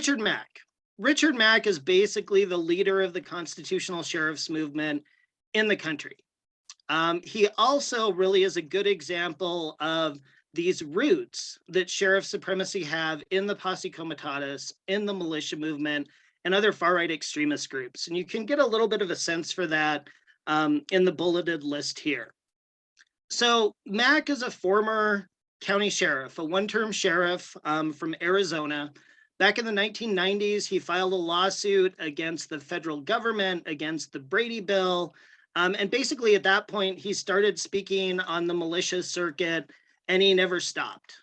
Richard Mack. Richard Mack is basically the leader of the constitutional sheriff's movement in the country. He also really is a good example of these roots that sheriff supremacy have in the posse comitatus, in the militia movement, and other far-right extremist groups. And you can get a little bit of a sense for that in the bulleted list here. So Mack is a former county sheriff, a one-term sheriff from Arizona. Back in the 1990s, he filed a lawsuit against the federal government, against the Brady Bill. And basically at that point, he started speaking on the militia circuit and he never stopped.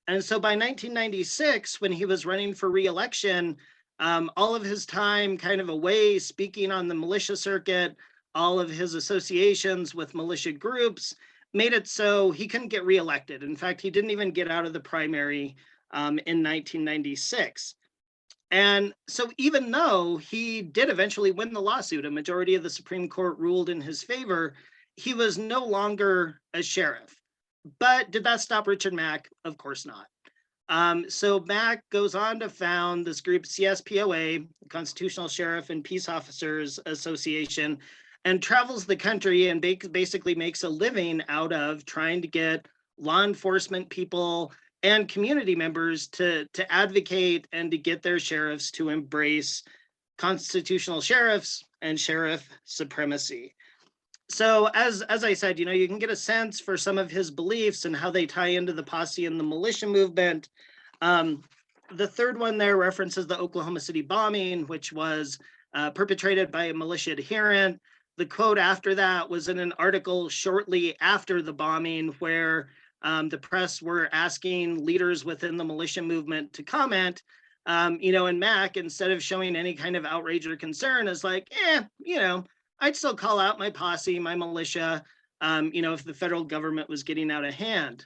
And so by 1996, when he was running for re-election, all of his time kind of away speaking on the militia circuit, all of his associations with militia groups made it so he couldn't get reelected. In fact, he didn't even get out of the primary in 1996. And so even though he did eventually win the lawsuit, a majority of the Supreme Court ruled in his favor, he was no longer a sheriff. But did that stop Richard Mack? Of course not. So Mack goes on to found this group CSPOA, Constitutional Sheriff and Peace Officers Association, and travels the country and basically makes a living out of trying to get law enforcement people and community members to advocate and to get their sheriffs to embrace constitutional sheriffs and sheriff supremacy. So as I said, you can get a sense for some of his beliefs and how they tie into the posse and the militia movement. The third one there references the Oklahoma City bombing, which was perpetrated by a militia adherent. The quote after that was in an article shortly after the bombing where the press were asking leaders within the militia movement to comment, and Mack, instead of showing any kind of outrage or concern, is like, I'd still call out my posse, my militia, if the federal government was getting out of hand.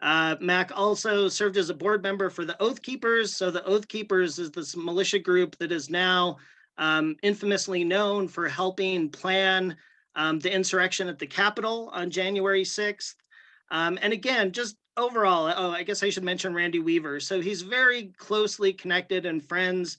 Mack also served as a board member for the Oath Keepers. So the Oath Keepers is this militia group that is now infamously known for helping plan the insurrection at the Capitol on January 6th. And again, just overall, I guess I should mention Randy Weaver. So he's very closely connected and friends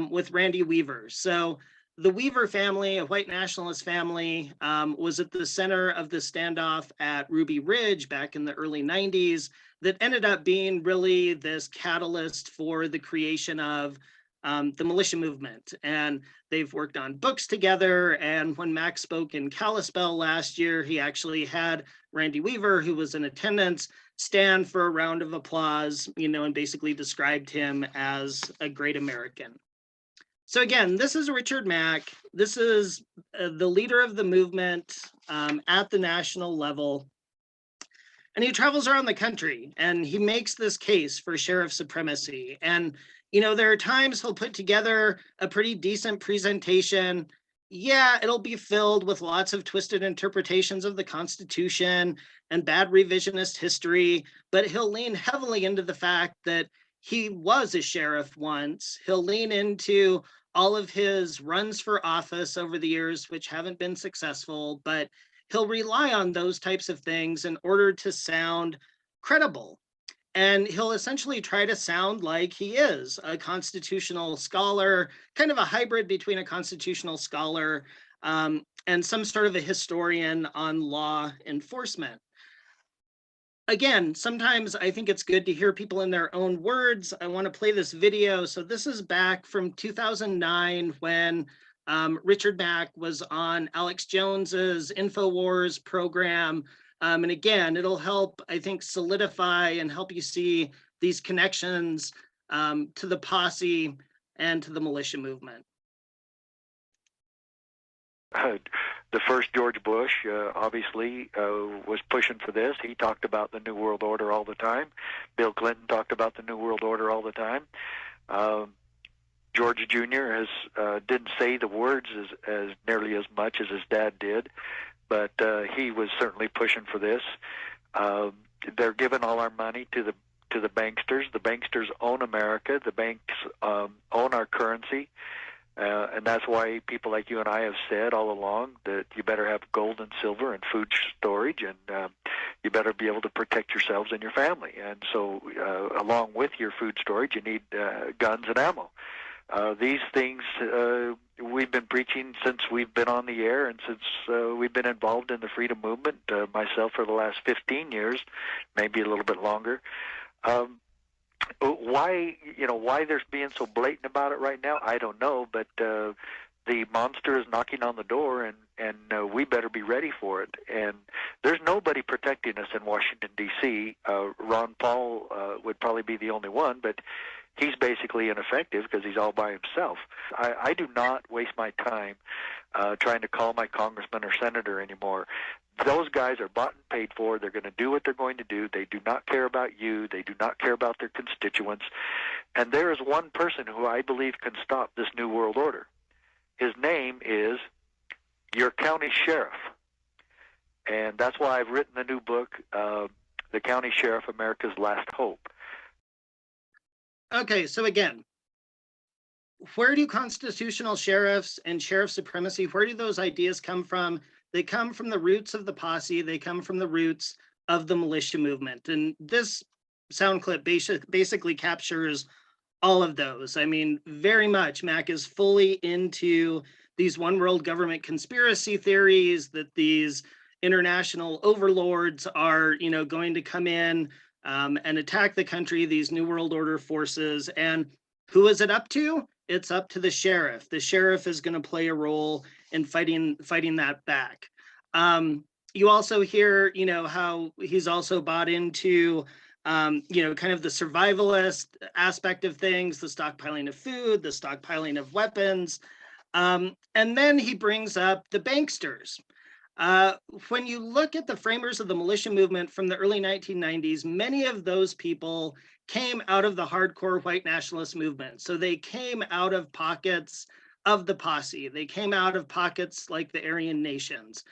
with Randy Weaver. So the Weaver family, a white nationalist family, was at the center of the standoff at Ruby Ridge back in the early 90s that ended up being really this catalyst for the creation of the militia movement. And they've worked on books together. And when Mack spoke in Kalispell last year, he actually had Randy Weaver, who was in attendance, stand for a round of applause, and basically described him as a great American. So again, this is Richard Mack. This is the leader of the movement at the national level. And he travels around the country and he makes this case for sheriff supremacy. And, there are times he'll put together a pretty decent presentation. Yeah, it'll be filled with lots of twisted interpretations of the Constitution and bad revisionist history, but he'll lean heavily into the fact that he was a sheriff once. He'll lean into all of his runs for office over the years, which haven't been successful, but he'll rely on those types of things in order to sound credible. And he'll essentially try to sound like he is a constitutional scholar, kind of a hybrid between a constitutional scholar and some sort of a historian on law enforcement. Again, sometimes I think it's good to hear people in their own words. I want to play this video. So this is back from 2009 when Richard Mack was on Alex Jones's InfoWars program. And again, it'll help, I think, solidify and help you see these connections to the posse and to the militia movement. The first George Bush, obviously, was pushing for this. He talked about the New World Order all the time. Bill Clinton talked about the New World Order all the time. George Jr. didn't say the words as nearly as much as his dad did, but he was certainly pushing for this. They're giving all our money to the banksters. The banksters own America. The banks own our currency. And that's why people like you and I have said all along that you better have gold and silver and food storage, and you better be able to protect yourselves and your family. And so, along with your food storage, you need guns and ammo. These things we've been preaching since we've been on the air and since we've been involved in the freedom movement, myself for the last 15 years, maybe a little bit longer. Why they're being so blatant about it right now, I don't know, but the monster is knocking on the door, and we better be ready for it. And there's nobody protecting us in Washington, D.C. Ron Paul would probably be the only one, but he's basically ineffective because he's all by himself. I do not waste my time trying to call my congressman or senator anymore. Those guys are bought and paid for. They're going to do what they're going to do. They do not care about you. They do not care about their constituents. And there is one person who I believe can stop this new world order. His name is your county sheriff. And that's why I've written the new book, The County Sheriff, America's Last Hope. Okay, so again, where do constitutional sheriffs and sheriff supremacy, where do those ideas come from? They come from the roots of the posse. They come from the roots of the militia movement. And this sound clip basically captures all of those. I mean, very much Mack is fully into these one world government conspiracy theories that these international overlords are, going to come in and attack the country, these New World Order forces. And who is it up to? It's up to the sheriff. The sheriff is going to play a role in fighting that back. You also hear, how he's also bought into, kind of the survivalist aspect of things, the stockpiling of food, the stockpiling of weapons. And then he brings up the banksters. When you look at the framers of the militia movement from the early 1990s, many of those people came out of the hardcore white nationalist movement. So they came out of pockets of the posse. They came out of pockets like the Aryan nations.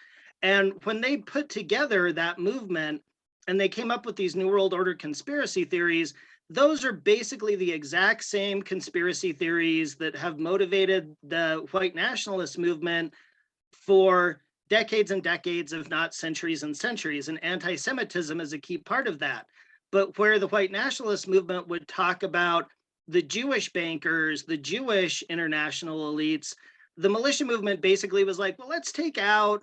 And when they put together that movement and they came up with these New World Order conspiracy theories, those are basically the exact same conspiracy theories that have motivated the white nationalist movement for decades and decades, if not centuries and centuries. And anti-Semitism is a key part of that. But where the white nationalist movement would talk about the Jewish bankers, the Jewish international elites, the militia movement basically was like, well, let's take out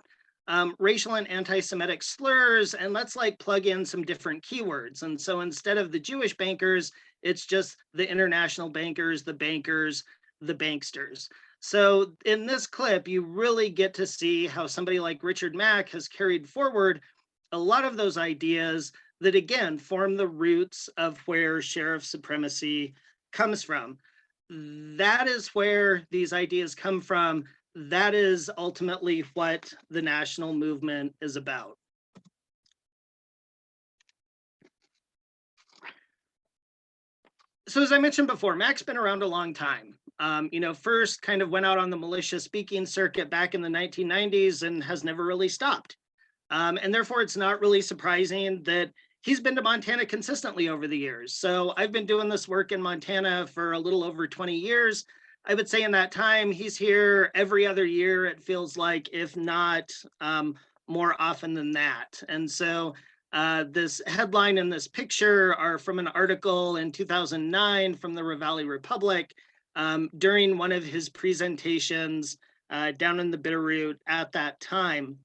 racial and anti-Semitic slurs and let's plug in some different keywords. And so instead of the Jewish bankers, it's just the international bankers, the banksters. So in this clip, you really get to see how somebody like Richard Mack has carried forward a lot of those ideas that, again, form the roots of where sheriff supremacy comes from. That is where these ideas come from. That is ultimately what the national movement is about. So as I mentioned before, Mack's been around a long time. First kind of went out on the militia speaking circuit back in the 1990s and has never really stopped. And therefore, it's not really surprising that he's been to Montana consistently over the years. So I've been doing this work in Montana for a little over 20 years. I would say in that time, he's here every other year, it feels like, if not more often than that. And so this headline and this picture are from an article in 2009 from the Ravalli Republic during one of his presentations down in the Bitterroot at that time.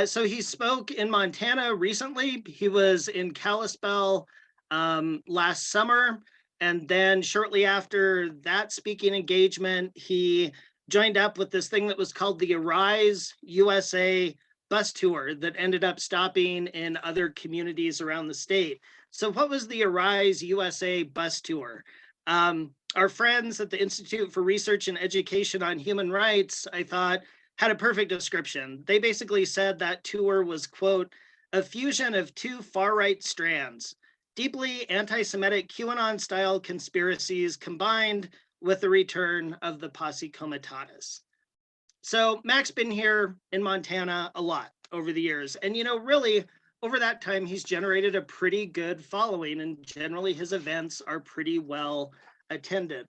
So he spoke in Montana recently. He was in Kalispell last summer. And then shortly after that speaking engagement, he joined up with this thing that was called the Arise USA bus tour that ended up stopping in other communities around the state. So what was the Arise USA bus tour? Our friends at the Institute for Research and Education on Human Rights, I thought, had a perfect description. They basically said that tour was, quote, a fusion of two far-right strands, deeply anti-Semitic QAnon-style conspiracies combined with the return of the posse comitatus. So Mack's been here in Montana a lot over the years. And, really, over that time, he's generated a pretty good following, and generally his events are pretty well attended.